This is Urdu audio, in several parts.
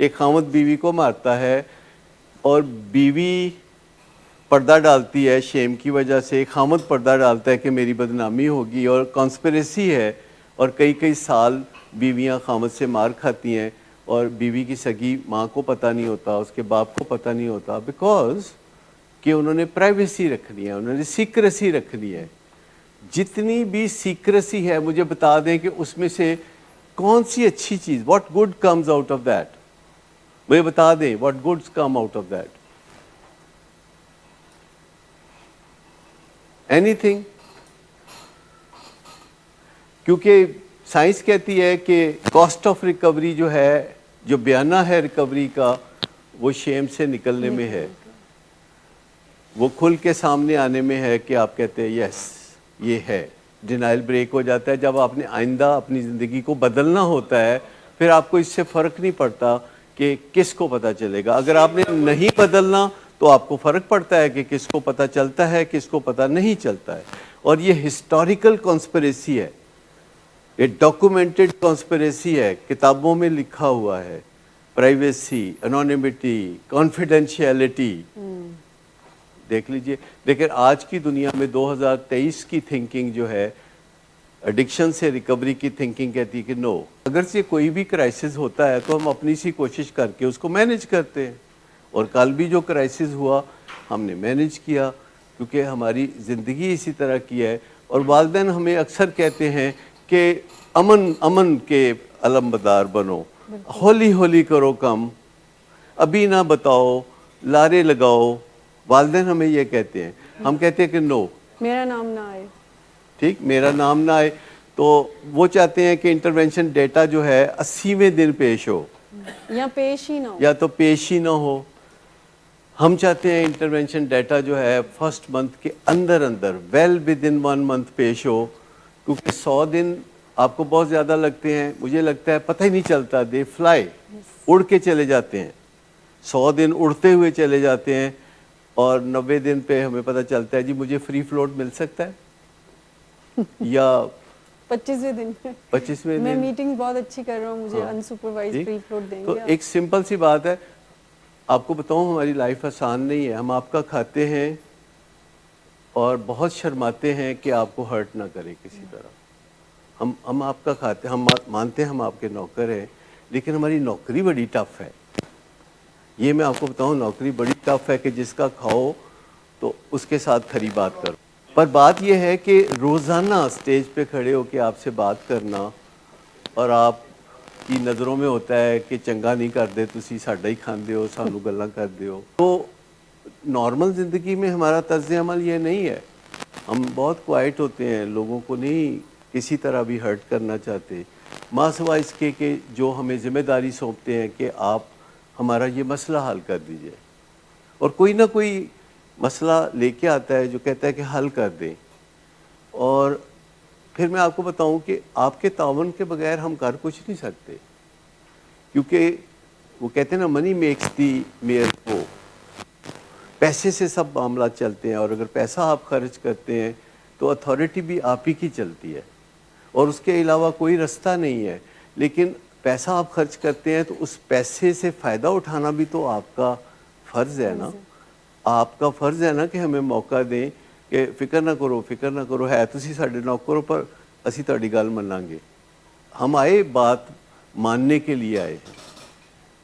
ایک خاوند بیوی کو مارتا ہے اور بیوی پردہ ڈالتی ہے شیم کی وجہ سے، ایک خاوند پردہ ڈالتا ہے کہ میری بدنامی ہوگی، اور کانسپریسی ہے، اور کئی سال بیویاں خاوند سے مار کھاتی ہیں اور بیوی کی سگی ماں کو پتہ نہیں ہوتا، اس کے باپ کو پتہ نہیں ہوتا، بیکاز کہ انہوں نے پرائیویسی رکھنی ہے، انہوں نے سیکریسی رکھنی ہے۔ جتنی بھی سیکریسی ہے مجھے بتا دیں کہ اس میں سے کون سی اچھی چیز، what good comes out of that, مجھے بتا دیں what goods come out of that, any thing? کیونکہ سائنس کہتی ہے کہ کاسٹ آف ریکوری جو ہے، جو بیانہ ہے ریکوری کا، وہ شیم سے نکلنے میں ہے، وہ کھل کے سامنے آنے میں ہے کہ آپ کہتے ہیں یس یہ ہے، ڈینائل بریک ہو جاتا ہے۔ جب آپ نے آئندہ اپنی زندگی کو بدلنا ہوتا ہے پھر آپ کو اس سے فرق نہیں پڑتا کہ کس کو پتہ چلے گا۔ اگر آپ نے نہیں بدلنا تو آپ کو فرق پڑتا ہے کہ کس کو پتہ چلتا ہے کس کو پتہ نہیں چلتا ہے۔ اور یہ ہسٹوریکل کانسپریسی ہے، یہ ڈاکومنٹڈ کانسپریسی ہے، کتابوں میں لکھا ہوا ہے، پرائیویسی، انونیمٹی، کانفیڈینشیلٹی، دیکھ لیجئے۔ لیکن آج کی دنیا میں 2023 کی تھنکنگ جو ہے، ایڈکشن سے ریکوری کی تھنکنگ کہتی ہے کہ نو، اگر سے کوئی بھی کرائسس ہوتا ہے تو ہم اپنی سی کوشش کر کے اس کو مینج کرتے ہیں، اور کل بھی جو کرائسس ہوا ہم نے مینج کیا، کیونکہ ہماری زندگی اسی طرح کی ہے۔ اور والدین ہمیں اکثر کہتے ہیں کہ امن کے علمبردار بنو، ہولی ہولی کرو کم، ابھی نہ بتاؤ، لارے لگاؤ، والدین ہمیں یہ کہتے ہیں۔ ہم کہتے ہیں کہ نو، میرا نام نہ آئے، ٹھیک، میرا نام نہ آئے۔ تو وہ چاہتے ہیں کہ انٹرونشن ڈیٹا جو ہے 80ویں دن پیش ہو، یا پیش ہی نہ ہو، یا تو پیش ہی نہ ہو۔ ہم چاہتے ہیں انٹرونشن ڈیٹا جو ہے فرسٹ منتھ کے اندر ویل ود ان 1 منتھ پیش ہو، کیونکہ 100 دن آپ کو بہت زیادہ لگتے ہیں، مجھے لگتا ہے پتہ ہی نہیں چلتا، دے فلائی، اڑ کے چلے جاتے ہیں، 100 دن اڑتے ہوئے چلے جاتے ہیں، اور 90 دن پہ ہمیں پتہ چلتا ہے جی مجھے فری فلوٹ مل سکتا ہے، یا 25ویں دن پہ 25ویں میں دن۔ میٹنگ بہت اچھی کر رہا ہوں، مجھے انسپروائز فری فلوٹ دیں تو گے آپ؟ ایک سمپل سی بات ہے، آپ کو بتاؤں ہماری لائف آسان نہیں ہے، ہم آپ کا کھاتے ہیں اور بہت شرماتے ہیں کہ آپ کو ہرٹ نہ کرے کسی طرح۔ ہم آپ کا کھاتے، ہم مانتے ہیں ہم آپ کے نوکر ہیں، لیکن ہماری نوکری بڑی ٹف ہے۔ یہ میں آپ کو بتاؤں نوکری بڑی ٹف ہے کہ جس کا کھاؤ تو اس کے ساتھ کھری بات کرو۔ پر بات یہ ہے کہ روزانہ سٹیج پہ کھڑے ہو کے آپ سے بات کرنا، اور آپ کی نظروں میں ہوتا ہے کہ چنگا نہیں کردے تسی ساڈا ہی کھاندے ہو، سانو گلاں کردے ہو، تو نارمل زندگی میں ہمارا طرز عمل یہ نہیں ہے۔ ہم بہت کوائٹ ہوتے ہیں، لوگوں کو نہیں کسی طرح بھی ہرٹ کرنا چاہتے، ماں سوا اس کے کہ جو ہمیں ذمہ داری سونپتے ہیں کہ آپ ہمارا یہ مسئلہ حل کر دیجئے، اور کوئی نہ کوئی مسئلہ لے کے آتا ہے جو کہتا ہے کہ حل کر دیں۔ اور پھر میں آپ کو بتاؤں کہ آپ کے تعاون کے بغیر ہم کر کچھ نہیں سکتے، کیونکہ وہ کہتے ہیں نا منی میکس دی میئر گو، پیسے سے سب معاملات چلتے ہیں، اور اگر پیسہ آپ خرچ کرتے ہیں تو اتھارٹی بھی آپ ہی کی چلتی ہے، اور اس کے علاوہ کوئی رستہ نہیں ہے۔ لیکن پیسہ آپ خرچ کرتے ہیں تو اس پیسے سے فائدہ اٹھانا بھی تو آپ کا فرض ہے نا، آپ کا فرض ہے نا کہ ہمیں موقع دیں کہ فکر نہ کرو ہے تسی ساڈے نوکروں پر اسی تہاڈی گل مناں گے۔ ہم آئے بات ماننے کے لیے آئے،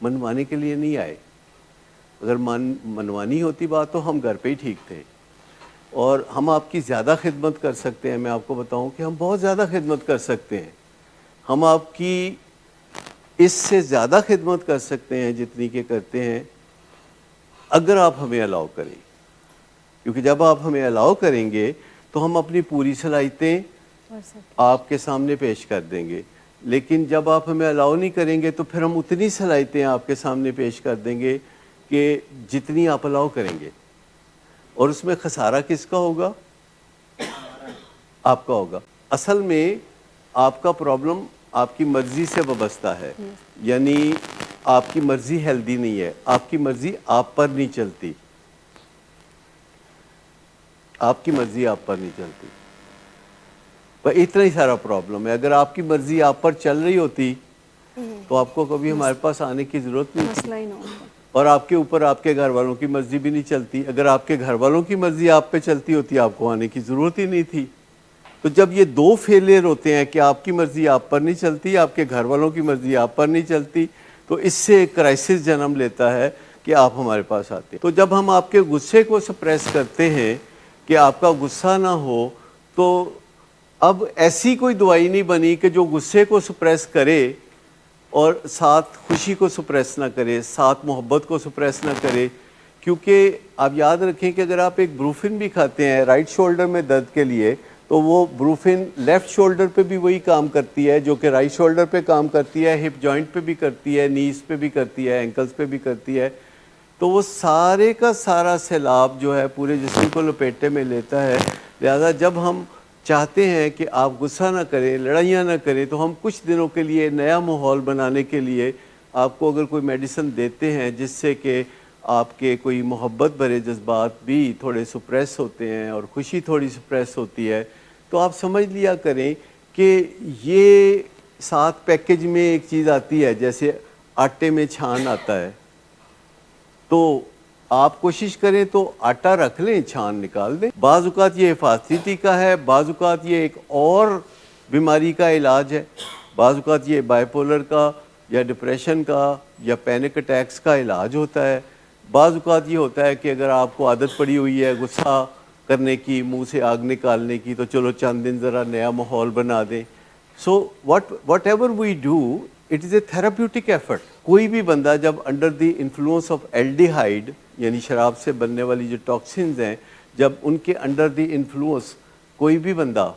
منوانے کے لیے نہیں آئے۔ اگر منوانی ہوتی بات تو ہم گھر پہ ہی ٹھیک تھے، اور ہم آپ کی زیادہ خدمت کر سکتے ہیں۔ میں آپ کو بتاؤں کہ ہم بہت زیادہ خدمت کر سکتے ہیں، ہم آپ کی اس سے زیادہ خدمت کر سکتے ہیں جتنی کہ کرتے ہیں، اگر آپ ہمیں الاؤ کریں، کیونکہ جب آپ ہمیں الاؤ کریں گے تو ہم اپنی پوری صلاحیتیں آپ کے سامنے پیش کر دیں گے۔ لیکن جب آپ ہمیں الاؤ نہیں کریں گے تو پھر ہم اتنی صلاحیتیں آپ کے سامنے پیش کر دیں گے کہ جتنی آپ الاؤ کریں گے، اور اس میں خسارہ کس کا ہوگا؟ آپ کا ہوگا۔ اصل میں آپ کا پرابلم آپ کی مرضی سے وابستہ ہے، یعنی آپ کی مرضی ہیلدی نہیں ہے، آپ کی مرضی آپ پر نہیں چلتی، آپ کی مرضی آپ پر نہیں چلتی، پر اتنا ہی سارا پرابلم ہے۔ اگر آپ کی مرضی آپ پر چل رہی ہوتی تو آپ کو کبھی ہمارے پاس آنے کی ضرورت نہیں تھی، مسئلہ ہی نہ ہوتا. اور آپ کے اوپر آپ کے گھر والوں کی مرضی بھی نہیں چلتی. اگر آپ کے گھر والوں کی مرضی آپ پہ چلتی ہوتی آپ کو آنے کی ضرورت ہی نہیں تھی. تو جب یہ دو فیلئر ہوتے ہیں کہ آپ کی مرضی آپ پر نہیں چلتی، آپ کے گھر والوں کی مرضی آپ پر نہیں چلتی، تو اس سے ایک کرائسس جنم لیتا ہے کہ آپ ہمارے پاس آتے ہیں. تو جب ہم آپ کے غصے کو سپریس کرتے ہیں کہ آپ کا غصہ نہ ہو، تو اب ایسی کوئی دوائی نہیں بنی کہ جو غصے کو سپریس کرے اور ساتھ خوشی کو سپریس نہ کرے، ساتھ محبت کو سپریس نہ کرے. کیونکہ آپ یاد رکھیں کہ اگر آپ ایک بروفن بھی کھاتے ہیں رائٹ شولڈر میں درد کے لیے، تو وہ بروفن لیفٹ شولڈر پہ بھی وہی کام کرتی ہے جو کہ رائٹ شولڈر پہ کام کرتی ہے، ہپ جوائنٹ پہ بھی کرتی ہے، نیز پہ بھی کرتی ہے، اینکلز پہ بھی کرتی ہے. تو وہ سارے کا سارا سیلاب جو ہے پورے جسم کو لپیٹے میں لیتا ہے. لہذا جب ہم چاہتے ہیں کہ آپ غصہ نہ کریں، لڑائیاں نہ کریں، تو ہم کچھ دنوں کے لیے نیا ماحول بنانے کے لیے آپ کو اگر کوئی میڈیسن دیتے ہیں جس سے کہ آپ کے کوئی محبت بھرے جذبات بھی تھوڑے سپریس ہوتے ہیں اور خوشی تھوڑی سپریس ہوتی ہے، تو آپ سمجھ لیا کریں کہ یہ ساتھ پیکج میں ایک چیز آتی ہے جیسے آٹے میں چھان آتا ہے. تو آپ کوشش کریں تو آٹا رکھ لیں، چھان نکال دیں. بعض اوقات یہ حفاظتی ٹیکہ ہے، بعض اوقات یہ ایک اور بیماری کا علاج ہے، بعض اوقات یہ بائی پولر کا یا ڈپریشن کا یا پینک اٹیکس کا علاج ہوتا ہے. بعض اوقات یہ ہوتا ہے کہ اگر آپ کو عادت پڑی ہوئی ہے غصہ کرنے کی، منہ سے آگ نکالنے کی، تو چلو چند دن ذرا نیا ماحول بنا دیں. So whatever we do it is a therapeutic effort. کوئی بھی بندہ جب under the influence of aldehyde یعنی شراب سے بننے والی جو ٹاکسنز ہیں، جب ان کے انڈر دی انفلوئنس کوئی بھی بندہ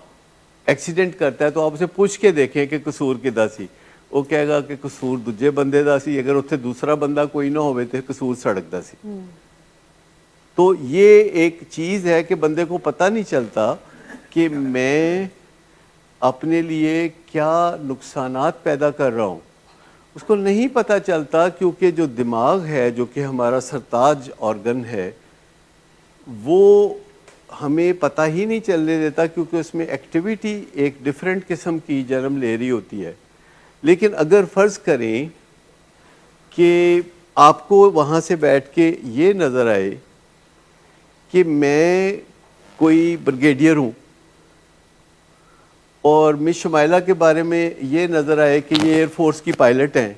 ایکسیڈنٹ کرتا ہے تو آپ اسے پوچھ کے دیکھیں کہ قصور کدا سی. وہ کہے گا کہ قصور دوجے بندے دا سی، اگر اتنے دوسرا بندہ کوئی نہ ہوئے تو قصور سڑک دا سی. تو یہ ایک چیز ہے کہ بندے کو پتہ نہیں چلتا کہ میں اپنے لیے کیا نقصانات پیدا کر رہا ہوں. اس کو نہیں پتہ چلتا کیونکہ جو دماغ ہے جو کہ ہمارا سرتاج آرگن ہے، وہ ہمیں پتہ ہی نہیں چلنے دیتا کیونکہ اس میں ایکٹیویٹی ایک ڈیفرنٹ قسم کی جنم لے رہی ہوتی ہے. لیکن اگر فرض کریں کہ آپ کو وہاں سے بیٹھ کے یہ نظر آئے کہ میں کوئی بریگیڈیئر ہوں اور مس شمائلہ کے بارے میں یہ نظر آئے کہ یہ ایئر فورس کی پائلٹ ہیں،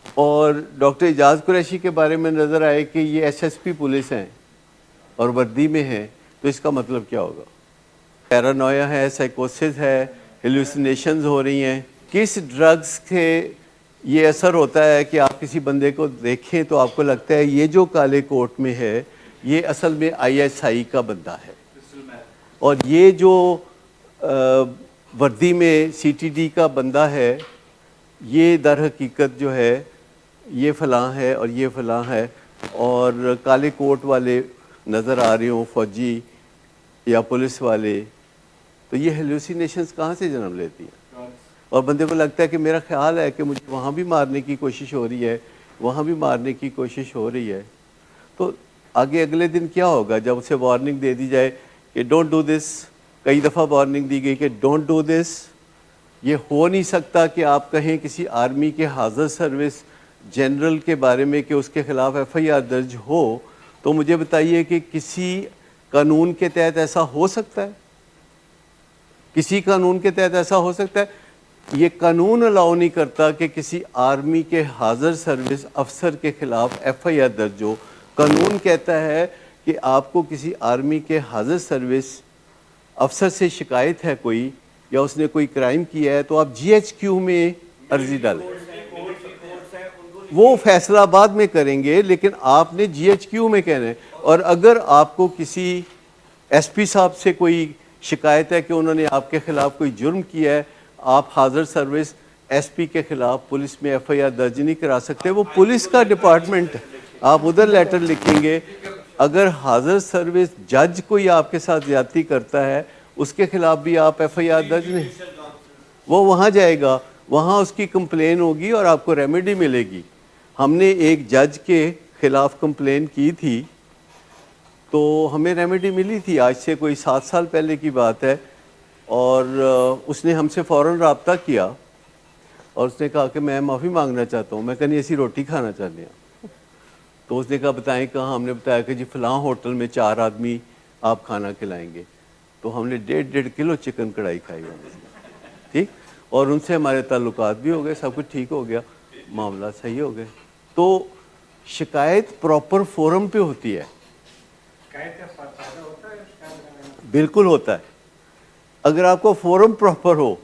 اور ڈاکٹر اعجاز قریشی کے بارے میں نظر آئے کہ یہ ایس ایس پی پولیس ہیں اور وردی میں ہیں، تو اس کا مطلب کیا ہوگا؟ پیرانویا ہے، سائیکوسس ہے، ہیلوسینیشنز ہو رہی ہیں. کس ڈرگز سے یہ اثر ہوتا ہے کہ آپ کسی بندے کو دیکھیں تو آپ کو لگتا ہے یہ جو کالے کوٹ میں ہے یہ اصل میں آئی ایس آئی کا بندہ ہے، اور یہ جو وردی میں سی ٹی ڈی کا بندہ ہے یہ در حقیقت جو ہے یہ فلاں ہے اور یہ فلاں ہے. اور کالے کوٹ والے نظر آ رہے ہوں، فوجی یا پولیس والے، تو یہ ہیلوسینیشنز کہاں سے جنم لیتی ہیں؟ اور بندے کو لگتا ہے کہ میرا خیال ہے کہ مجھے وہاں بھی مارنے کی کوشش ہو رہی ہے، وہاں بھی مارنے کی کوشش ہو رہی ہے. تو آگے اگلے دن کیا ہوگا جب اسے وارننگ دے دی جائے کہ ڈونٹ ڈو دس؟ کئی دفعہ وارننگ دی گئی کہ ڈونٹ ڈو دس. یہ ہو نہیں سکتا کہ آپ کہیں کسی آرمی کے حاضر سروس جنرل کے بارے میں کہ اس کے خلاف ایف آئی آر درج ہو. تو مجھے بتائیے کہ کسی قانون کے تحت ایسا ہو سکتا ہے؟ کسی قانون کے تحت ایسا ہو سکتا ہے؟ یہ قانون الاؤ نہیں کرتا کہ کسی آرمی کے حاضر سروس افسر کے خلاف ایف آئی آر درج ہو. قانون کہتا ہے کہ آپ کو کسی آرمی کے حاضر سروس افسر سے شکایت ہے کوئی، یا اس نے کوئی کرائم کیا ہے، تو آپ جی ایچ کیو میں عرضی ڈالیں. وہ فیصلہ بعد میں کریں گے لیکن آپ نے جی ایچ کیو میں کہنا ہے. اور اگر آپ کو کسی ایس پی صاحب سے کوئی شکایت ہے کہ انہوں نے آپ کے خلاف کوئی جرم کیا ہے، آپ حاضر سروس ایس پی کے خلاف پولیس میں ایف آئی آر درج نہیں کرا سکتے. وہ پولیس کا ڈپارٹمنٹ، آپ ادھر لیٹر لکھیں گے. اگر حاضر سروس جج کوئی آپ کے ساتھ زیادتی کرتا ہے اس کے خلاف بھی آپ ایف آئی آر درج نہیں، وہ وہاں جائے گا، وہاں اس کی کمپلین ہوگی اور آپ کو ریمیڈی ملے گی. ہم نے ایک جج کے خلاف کمپلین کی تھی تو ہمیں ریمیڈی ملی تھی، آج سے کوئی 7 سال پہلے کی بات ہے. اور اس نے ہم سے فوراً رابطہ کیا اور اس نے کہا کہ میں معافی مانگنا چاہتا ہوں. میں کہا نہیں ایسی روٹی کھانا چاہتے ہیں. تو اس نے کہا بتائیں کہاں. ہم نے بتایا کہ جی فلاں ہوٹل میں 4 آدمی آپ کھانا کھلائیں گے. تو ہم نے 1.5 کلو چکن کڑھائی کھائی وہاں سے. ٹھیک. اور ان سے ہمارے تعلقات بھی ہو گئے, سب کچھ ٹھیک ہو گیا, معاملات صحیح ہو گئے. تو شکایت پراپر فورم پہ ہوتی ہے. بالکل ہوتا ہے. اگر آپ کو فورم پراپر ہو